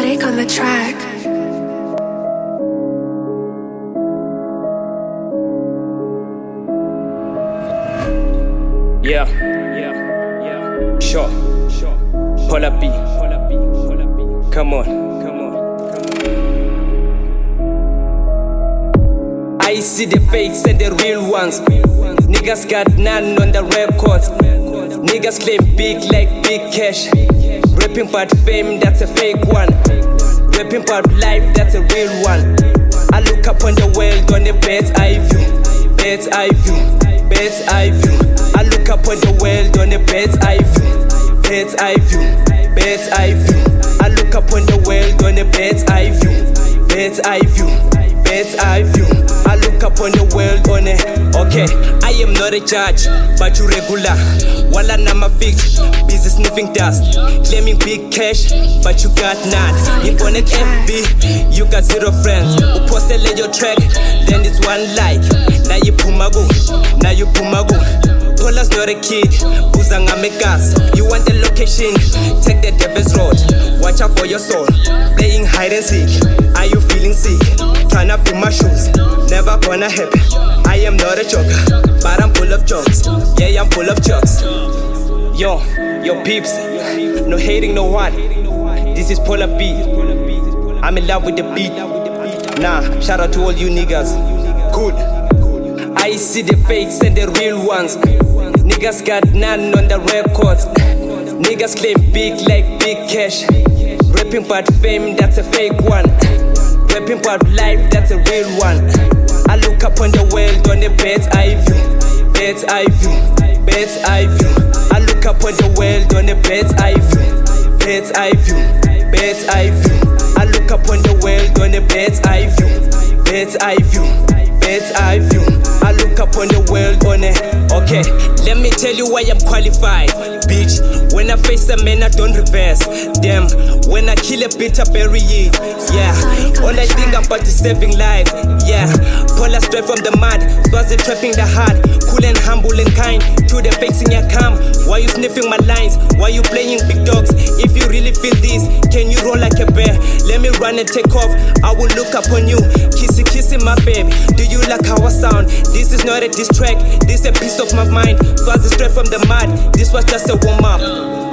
Exotic on the track. Yeah. Sure. Pollar B. Come on. I see the fakes and the real ones. Niggas got none on the records. Niggas claim big like big cash. Rapping about fame, that's a fake one. Rapping about life, that's a real one. I look up on the world on the bird's eye view. Bird's eye view. Bird's eye view. I look up on the world on the bird's eye view. Bird's eye view. Bird's eye view. I look up on the world on the bird's eye view. Bird's eye view. Bird's eye view. I look up on the world on it. Okay, I am not a judge, but you regular. While I'm a fix, busy sniffing dust, claiming big cash, but you got none. You on an FB, you got 0 friends. Who posted your track, then it's 1 like. Now you pumago, now you pumago. Pollar's not a kid, Buzanga make us. You want the location, take the devil's road. Watch out for your soul, playing hide and seek. Are you feeling sick? Tryna fill my shoes, never gonna happen. I am not a joker, but I'm full of jokes. Yeah, I'm full of jokes. Yo peeps, no hating, no one. This is Pollar B. I'm in love with the beat. Nah, shout out to all you niggas. Cool. I see the fakes and the real ones. Niggas got none on the records. Niggas claim big like big cash. Rapping about fame, that's a fake one. Rapping about life, that's a real one. I look up on the world on the bird's eye view. Bird's eye view. Bird's eye view. I look up on the world on the bird's eye view. Bird's eye view. Bird's eye view. I look up on the world on the bird's eye view. Bird's eye view. Bird's eye view. I look up on the world on it. Okay, let me tell you why I'm qualified, bitch. When I face a man, I don't reverse. Damn, when I kill a bitch, I bury it. Yeah, all I think about is saving lives. Yeah, Pollar straight from the mud, Swazi trapping the heart. Cool and humble and kind, to the fakes in your calm. Why you sniffing my lines? Why you playing big dogs? If you really feel this, can you roll like a bear? Let me run and take off, I will look up on you. Kissy my babe, do you like how I sound? This is not a diss track, this a piece of my mind. Swazi straight from the mud, this was just a warm up.